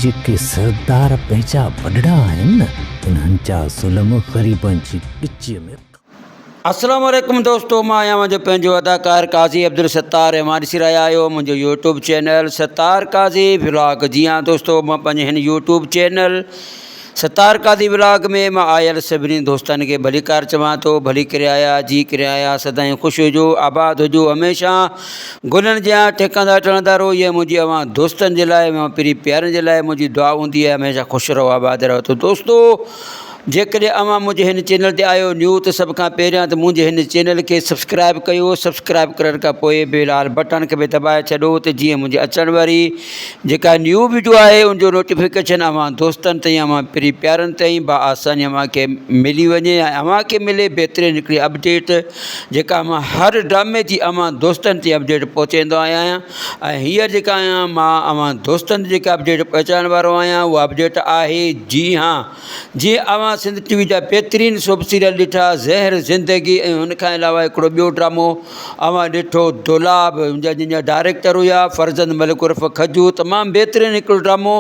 जेके सरदार पंहिंजा वॾड़ा आहिनि न इन्हनि जा ज़ुल्म ग़रीबनि जी ॻिचीअ में। अस्सलाम वालेकुम दोस्तों, मां आहियां मुंहिंजो पंहिंजो अदाकार काज़ी अब्दुल सत्तार ऐं मां ॾिसी रहिया आहियो मुंहिंजो यूट्यूब चैनल सत्तार काज़ी व्लॉग। जी हाँ दोस्तों, मां पंहिंजे हिन यूट्यूब चैनल सत्तार काज़ी व्लॉग में मां आयल सभिनी दोस्तनि खे भलीकार चवां थो। भली करे आया, जी करे आया, सदाईं ख़ुशि हुजो, आबाद हुजो, हमेशह गुलनि जा टेकंदा टणंदा रहो। इहा मुंहिंजी अवां दोस्तनि जे लाइ, मां पिरी प्यारनि जे लाइ मुंहिंजी दुआ हूंदी आहे, हमेशह ख़ुशि रहो, आबाद रहो। तो दोस्तों, जेकॾहिं अवां मुंहिंजे हिन चैनल ते आयो न्यू त सभ खां पहिरियां त मुंहिंजे हिन चैनल खे सब्सक्राइब कयो। सब्सक्राइब करण खां पोइ बेल आल बटन खे बि दॿाए छॾो त जीअं मुंहिंजी अचण वारी जेका न्यू वीडियो आहे उनजो नोटिफिकेशन अवां दोस्तनि ताईं, अवां पिरी प्यारनि ताईं आसानी अवां खे मिली वञे ऐं अवां खे मिले बहितरीनु हिकिड़ी अपडेट जेका मां हर ड्रामे जी अवां दोस्तनि ताईं अपडेट पहुचाईंदो आहियां। ऐं हीअ जेका आहियां मां अवां दोस्तनि जेका अपडेट पहुचाइण वारो आहियां उहा अपडेट आहे, जी हाँ, जीअं अवां सिंध टीवी जा बहितरीनु सोप सीरियल ॾिठा ज़हर ज़िंदगी, ऐं हुनखां अलावा हिकिड़ो ॿियो ड्रामो अवां ॾिठो दुलाब, जंहिंजा डायरेक्टर हुया फरज़ंद मलिक उर्फ़ खजू। तमामु बहितरीनु हिकिड़ो ड्रामो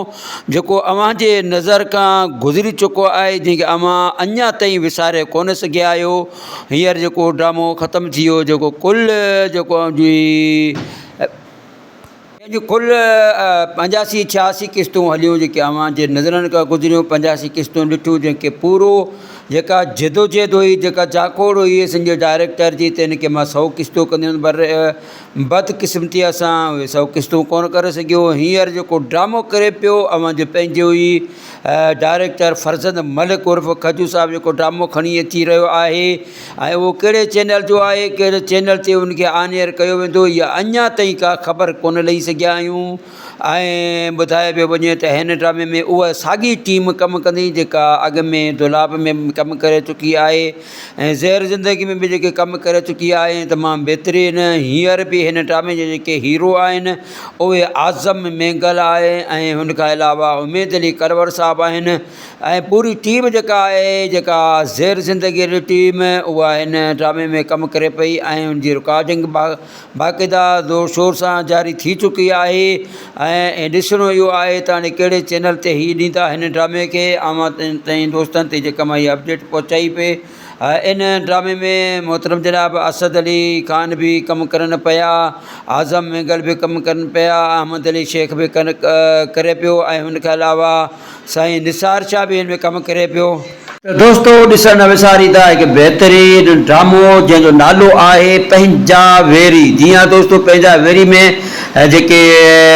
जेको अव्हांजे नज़र खां गुज़री चुको आहे, जंहिंखे अवां अञा ताईं विसारे कोन सघिया आहियो। हींअर जेको ड्रामो ख़तमु थी वियो, जेको कुल कुल 85-86 किस्तूं हलियूं, जेके अवां जे नज़रनि खां गुज़रियूं 85 किस्तूं ॾिठियूं, जंहिंखे पूरो जेका जदोजहद हुई, जेका जाकोड़ हुई सिंध डायरेक्टर जी, त हिनखे मां 100 किस्तूं कंदियूं, पर बदकिस्मतीअ सां उहे 100 किस्तूं कोन करे सघियो। हींअर जेको ड्रामो करे पियो अवां जे पंहिंजे हुई डायरेक्टर फरज़ंद मलिक उर्फ़ खजू साहिबु जेको ड्रामो खणी अची रहियो आहे, ऐं उहो कहिड़े चैनल जो आहे, कहिड़े चैनल ते उनखे ऑन एयर कयो वेंदो, इहा अञा ताईं का ख़बर कोन लही सघिया आहियूं। ऐं ॿुधाए पियो वञे त हिन ड्रामे में उहा साॻी टीम कमु कंदी जेका अॻ में दुलाब में कमु करे चुकी आहे ऐं ज़हर ज़िंदगी में बि जेके कमु करे चुकी आहे, तमामु बहितरीनु। हींअर बि हिन ड्रामे जे जेके हीरो आहिनि उहे आज़म मेंगल आहे ऐं हुनखां अलावा उमेद अली करवर साहबु आहिनि, ऐं पूरी टीम जेका आहे, जेका ज़हर ज़िंदगी जी टीम, उहा हिन ड्रामे में कमु करे पई ऐं हुनजी रिकॉर्डिंग बाक़ाइदा ज़ोर शोर सां जारी थी चुकी आहे। ऐं ॾिसणो इहो आहे त हाणे कहिड़े चैनल ते हीअ ॾींदा हिन ड्रामे खे अवां ताईं दोस्तनि ते जेका मां इहा अपडेट पहुचाई पई। इन ड्रामे में मोहतरम जनाब असद अली ख़ान बि कमु करनि पिया, आज़म मेंगल बि कमु करनि पिया, अहमद अली शेख बि करे पियो, ऐं हुनखां अलावा साईं निसार शाह बि हिन में कमु करे पियो। दोस्तों, ॾिसण न विसारींदा हिकु बहितरीनु ड्रामो जंहिंजो नालो आहे पंहिंजा वेरी। जी हाँ दोस्तों, पंहिंजा वेरी में जेके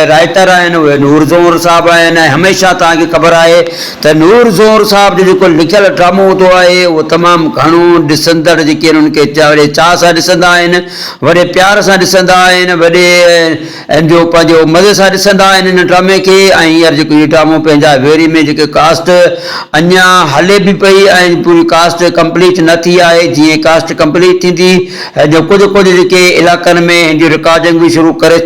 राइटर आहिनि उहे नूर ज़ोहर साहिबु आहिनि। ऐं हमेशह तव्हांखे ख़बर आहे त नूर ज़ोहर साहिब जो जेको लिखियलु ड्रामो हूंदो आहे उहो तमामु घणो ॾिसंदड़ जेके आहिनि उनखे वॾे चाह सां ॾिसंदा आहिनि, वॾे प्यार सां ॾिसंदा आहिनि, वॾे जो पंहिंजो मज़े सां ॾिसंदा आहिनि हिन ड्रामे खे। ऐं हींअर जेको इहो ड्रामो पंहिंजा वेरी में जेके कास्ट अञा हले बि पई ऐं पूरी कास्ट कंप्लीट न थी आहे। जीअं कास्ट कंप्लीट थींदी जो कुझु जेके इलाइक़नि में हिन जी रिकॉर्डिंग बि शुरू करे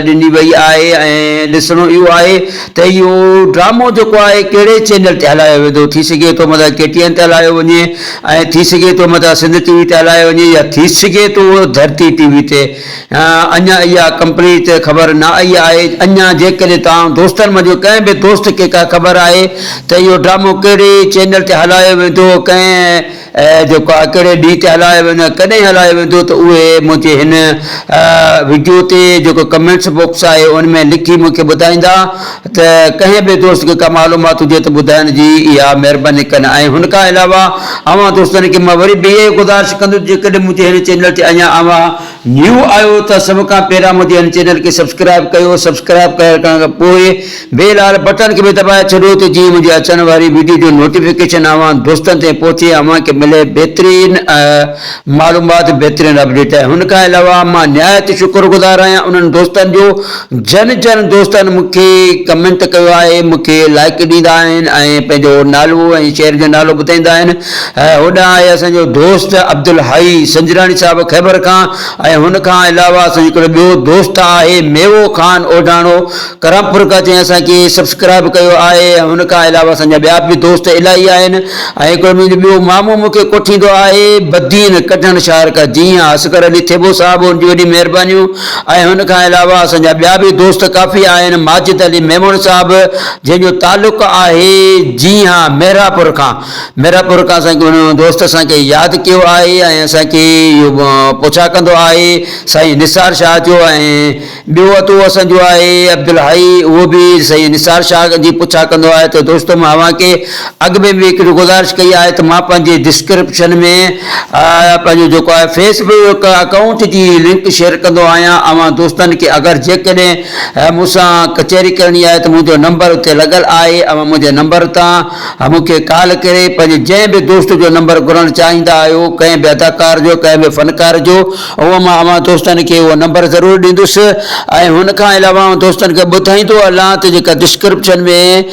ॾिनी वई आहे। ऐं ॾिसणो इहो आहे त इहो ड्रामो जेको आहे कहिड़े चैनल ते हलायो वेंदो। थी सघे थो मतिलबु KTN ते हलायो वञे, ऐं थी सघे थो मतिलबु सिंध टीवी ते हलायो वञे, या थी सघे थो धरती टीवी ते। अञा इहा कंप्लीट ख़बर न आई आहे। अञा जेकॾहिं तव्हां दोस्तनि मंझि कंहिं बि दोस्त खे का ख़बर आहे त इहो ड्रामो कहिड़े चैनल ते हलायो वेंदो, कंहिं जेको आहे कहिड़े ॾींहं ते हलायो वेंदो, कॾहिं हलायो वेंदो, त उहे मुंहिंजे हिन वीडियो ते जेको कमेंट्स बॉक्स आहे उन में लिखी मूंखे ॿुधाईंदा। त कंहिं बि दोस्त खे का मालूमात हुजे त ॿुधाइण जी इहा महिरबानी कनि। ऐं हुनखां अलावा अवां दोस्तनि खे मां वरी बि इहा गुज़ारिश कंदुसि, जेकॾहिं मुंहिंजे हिन चैनल ते अञा अवां न्यू आहियो त सभ खां पहिरियां मुंहिंजे हिन चैनल खे सब्सक्राइब कयो। सब्सक्राइब करण खां पोइ बेल वारे बटन खे बि दॿाए छॾियो त जीअं मुंहिंजी अचण वारी वीडियो जो नोटिफिकेशन अवां दोस्तनि ताईं पहुचे, अवां खे मिले बहितरीनु मालूमात, बहितरीनु अपडेट आहे। हुनखां अलावा मां निहायत शुक्रगुज़ार आहियां उन्हनि दोस्तनि जो जन दोस्तनि मूंखे कमेंट कयो आहे, मूंखे लाइक ॾींदा आहिनि ऐं पंहिंजो नालो ऐं शहर जो नालो ॿुधाईंदा आहिनि। होॾां आहे असांजो दोस्त अब्दुल हाई संजराणी साहिबु ख़ैबर खां, ऐं हुन खां अलावा असांजो हिकिड़ो ॿियो दोस्त आहे मेवो खान ओढाणो करमपुर खां, जंहिं असांखे सब्सक्राइब कयो आहे। हुन खां अलावा असांजा ॿिया बि दोस्त इलाही आहिनि। ऐं हिकिड़ो मुंहिंजो ॿियो मामो मूंखे कोठींदो आहे बदीन कटण शहर खां, जी हाँ असगर अली थेबो साहिबु, हुनजी वॾी महिरबानियूं। ऐं हुन खां अलावा असांजा ॿिया बि दोस्त काफ़ी आहिनि। माजिद अली मेमण साहिबु, जंहिंजो तालुक़ु आहे जी हाँ मेरापुर खां असांखे हुन दोस्त असांखे यादि कयो आहे ऐं असांखे इहो पुछा कंदो आहे साईं निसार शाह जो। ऐं ॿियो हथो असांजो आहे अब्दुल हाई, उहो बि साईं निसार शाह जी पुछा कंदो आहे। त दोस्तो मां अव्हांखे अॻु में बि हिकिड़ी गुज़ारिश कई आहे त मां पंहिंजे डिस्क्रिप्शन में पंहिंजो जेको आहे फेसबुक अकाउंट जी लिंक शेयर कंदो आहियां। अव्हां दोस्तनि खे अगरि जेकॾहिं मूंसां कचहरी करणी आहे त मुंहिंजो नंबर उते लॻल आहे। अव्हां मुंहिंजे नंबर तां मूंखे कॉल करे पंहिंजे जंहिं बि दोस्त जो नंबर घुरणु चाहींदा आहियो, कंहिं बि अदाकार जो, कंहिं बि फ़नकार जो, उहो मां अव्हां दोस्तनि खे उहो नंबर ज़रूरु ॾींदुसि। ऐं हुन खां अलावा दोस्तनि खे ॿुधाईंदो हलां त जेका डिस्क्रिप्शन में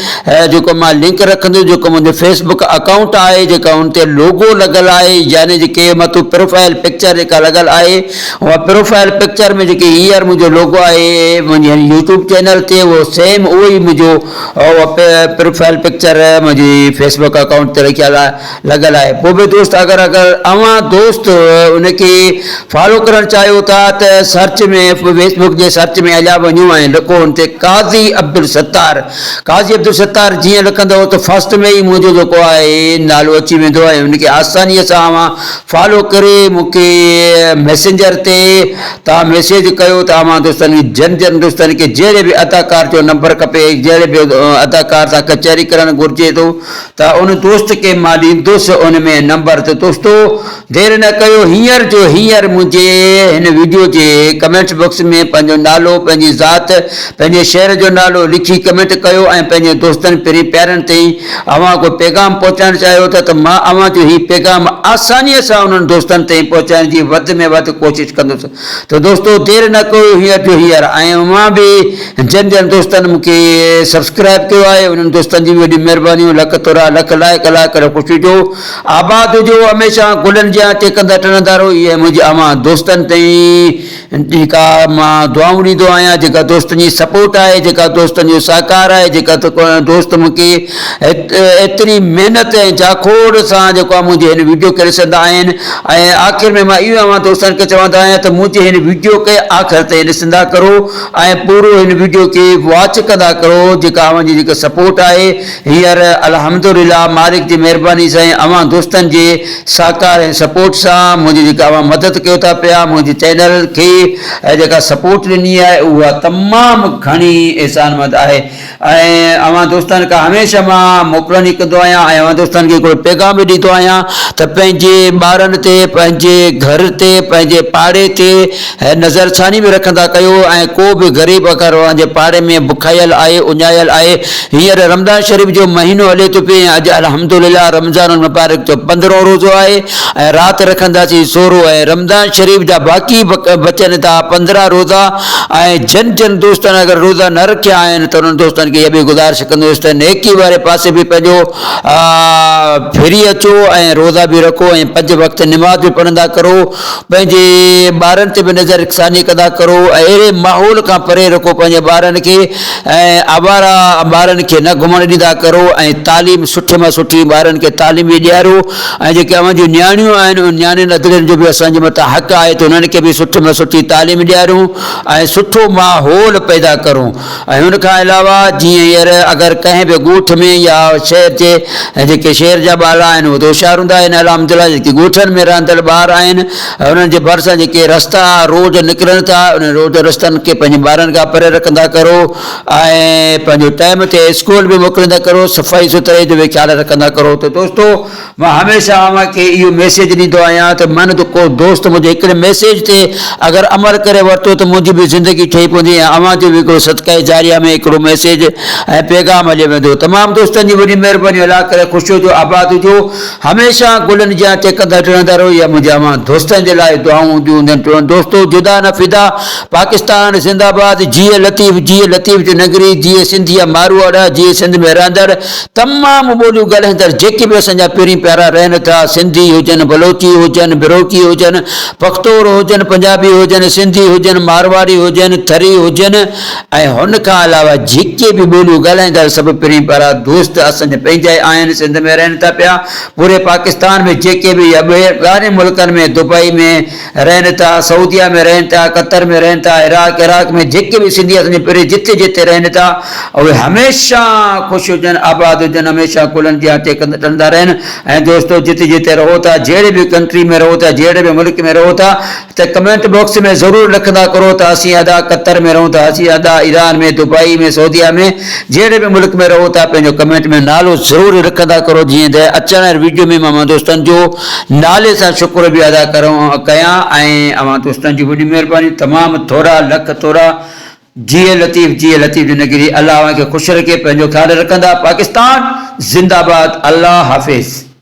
जेको मां लिंक रखंदुसि, जेको मुंहिंजो फेसबुक अकाउंट आहे, जेका हुन ते लोगो लॻल आहे, यानी जेके मथां प्रोफाइल पिक्चर जेका लॻल आहे, उहा प्रोफाइल पिक्चर में जेके हींअर मुंहिंजो लोगो आहे मुंहिंजे यूट्यूब चैनल ते, उहो सेम उहो ई मुंहिंजो प्रोफाइल पिक्चर मुंहिंजी फेसबुक अकाउंट ते लॻल आहे। पोइ बि दोस्त अगरि अव्हां दोस्त उनखे फॉलो करणु चाहियो था त सर्च में फेसबुक जे सर्च में अञा वञो ऐं लिखो हुन ते काज़ी अब्दुल सत्तार जीअं लिखंदव त फर्स्ट में ई मुंहिंजो जेको आहे नालो अची वेंदो आहे। उनखे आसानीअ सां अव्हां फॉलो करे मूंखे मैसेंजर ते तव्हां मैसेज कयो त अव्हां दोस्तनि जन दोस्तनि खे जहिड़े बि अदाकार जो नंबर खपे, जहिड़े बि अदाकार सां कचहरी करणु घुरिजे थो त उन दोस्त खे मां ॾींदुसि उन में नंबर। त दोस्तो देरि न कयो, हींअर जो हींअर मुंहिंजे हिन वीडियो जे कमेंट बॉक्स में पंहिंजो नालो, पंहिंजी ज़ात, पंहिंजे शहर जो नालो लिखी कमेंट कयो ऐं पंहिंजे दोस्तनि प्यारनि ताईं अव्हां कोई पैगाम पहुचाइणु चाहियो था त मां अव्हां जो हीउ पैगाम आसानीअ सां उन्हनि दोस्तनि ताईं पहुचाइण जी वधि में वधि कोशिशि कंदुसि। त दोस्तो देरि न कयो, हींअर जो हींअर। ऐं मां बि जन दोस्तनि मूंखे सब्सक्राइब कयो आहे, उन्हनि दोस्तनि जी वॾी महिरबानियूं, लख तोरा लख लाइक करे ख़ुशी जो आबाद हुजो, हमेशह गुलनि जा टेकंदा टणंदा रहो। इहे मुंहिंजे अव्हां दोस्तनि ताईं जेका मां दुआऊं ॾींदो आहियां, जेका दोस्तनि जी सपोर्ट आहे, जेका दोस्तनि जो सहकार आहे, जेका दोस्त मूंखे एतिरी महिनत ऐं जाखोड़ सां जेको आहे मुंहिंजे हिन वीडियो खे ॾिसंदा आहिनि। ऐं आख़िर में मां इहो अव्हां दोस्तनि खे चवंदो आहियां त मुंहिंजे हिन वीडियो खे आख़िर ताईं ॾिसंदा करो ऐं पूरो हिन वीडियो खे वॉच कंदा करो। जेका अव्हां जी जेका सपोर्ट आहे हींअर अल्हम्दुलिल्लाह मालिक जी महिरबानी सां अव्हां दोस्तनि जे सहकार ऐं सपोर्ट सां मुंहिंजी जेका अव्हां मदद कयो था पिया, मुंहिंजे चैनल खे जेका सपोर्ट ॾिनी आहे उहा तमामु घणी एहसानमंद आहे। ऐं अव्हां दोस्तनि खां हमेशह मां मोकिलणी कंदो आहियां ऐं अव्हां दोस्तनि खे हिकिड़ो पैगाम बि ॾींदो आहियां त पंहिंजे ॿारनि ते, पंहिंजे घर ते, पंहिंजे पाड़े ते नज़रसानी बि रखंदा कयो। ऐं को बि ग़रीब अगरि पंहिंजे पाड़े में बुखायल आहे, उञायल आहे, हींअर रमज़ान शरीफ़ जो महीनो हले थो पियो, अॼु अल्हम्दुलिल्लाह रमज़ान मुबारक जो 15हों रोज़ो आहे ऐं राति रखंदासीं 16हों। ऐं रमज़ान शरीफ़ जा बाक़ी बचनि था 15 रोज़ा। ऐं जन दोस्तनि अगरि रोज़ा न रखिया आहिनि त उन्हनि दोस्तनि खे इहा बि गुज़ारिश कंदुसि त नेकी वारे पासे बि पंहिंजो फिरी अचो ऐं रोज़ा बि रखो ऐं 5 वक़्त निमाज़ बि पढ़ंदा करो, पंहिंजे ॿारनि ते बि नज़रसानी कंदा करो ऐं अहिड़े माहौल खां परे रखो पंहिंजे ॿारनि खे ऐं आवारा ॿारनि खे न घुमणु ॾींदा करो ऐं तालीम सुठे मां सुठी ॿारनि खे तालीम बि ॾियारो। ऐं जेके अव्हां जूं नियाणियूं आहिनि उन नियाणियुनि अदड़ियुनि जो बि असांजे मथां हक़ आहे त उन्हनि खे बि सुठे में सुठी तालीम ॾियारूं ऐं सुठो माहौल पैदा करूं। ऐं हुन खां अलावा जीअं हींअर अगरि कंहिं बि ॻोठ में या शहर जे जेके शहर जा ॿार आहिनि उहे त होशियार हूंदा आहिनि, अल्हम्दुलिल्लाह जेके ॻोठनि में रहंदड़ ॿार आहिनि उन्हनि जे भरिसां जेके रस्ता रोज़ निकिरनि था उन रोज़ रस्तनि खे पंहिंजे ॿारनि खां परे रखंदा करो ऐं पंहिंजो टाइम ते स्कूल बि मोकिलींदा करो, सफ़ाई सुथरे जो बि ख़्यालु रखंदा करो। त दोस्तो मां हमेशह अव्हांखे इहो मैसेज ॾींदो आहियां त मन त को दोस्त मुंहिंजे हिकिड़े मैसेज ते अगरि अमल करे वरितो त मुंहिंजी बि ज़िंदगी ठही पवंदी ऐं अव्हां जो बि हिकिड़ो सदक़े जारिया में हिकिड़ो मैसेज ऐं पैगाम हली वेंदो। तमामु दोस्तनि जी वॾी महिरबानी, अला करे ख़ुशि हुजो, आबाद हुजो, हमेशह गुलनि जा टेकंदा टणंदा रहो। इहा मुंहिंजा अव्हां दोस्तनि जे लाइ दुआऊं हूंदियूं हूंदियूं। दोस्तो जुदा न फिदा, पाकिस्तान ज़िंदाबाद, जीअ लतीफ़ जी नगरी, जीअ सिंधिया मारवाड़ा, जीअ सिंध में रहंदड़ तमामु ॿोलियूं ॻाल्हाईंदड़ जेके बि असांजा पहिरीं प्यारा रहनि था, सिंधी हुजनि, बलोची हुजनि, बिरोकी हुजनि, पख्तौर हुजनि, पंजाबी हुजनि, सिंधी हुजनि, मारवाड़ी हुजनि, थरी हुजनि ऐं हुन खां अलावा जेके बि ॿोलियूं ॻाल्हाईंदा सभु पहिरीं पारां दोस्त असांजा पंहिंजा ई आहिनि, सिंध में रहनि था पिया। पूरे पाकिस्तान में जेके बि या ॿाहिरि मुल्कनि में, दुबई में रहनि था, सऊदीया में रहनि था, कतर में रहनि था, इराक में जेके बि सिंधी असांजे पहिरीं जिते जिते रहनि था उहे हमेशह ख़ुशि हुजनि, आबाद हुजनि, हमेशह कुलनि जी आटे कंदा रहनि। ऐं दोस्तो जिते जिते रहो था, जहिड़े बि कंट्री में रहो था, जहिड़े बि मुल्क में रहो था, त कमेंट बॉक्स में ज़रूरु लिखंदा करो त असीं अदा कतर में रहूं था, असीं अदा ईरान में, दुबई में, सऊदीया में, जहिड़े बि मुल्क में रहो था, पंहिंजो कमेंट में नालो ज़रूरु लिखंदा करो, जीअं त अचण वीडियो में मां दोस्तनि जो नाले सां शुक्र बि अदा कयां। ऐं अवां दोस्तनि जी वॾी महिरबानी, तमामु थोरा लख थोरा। जिए लतीफ़ ज़िंदगी, अल्लाह खे ख़ुशि रखे, पंहिंजो ख़्यालु रखंदा। पाकिस्तान ज़िंदाबाद, अल्लाह हाफ़िज़।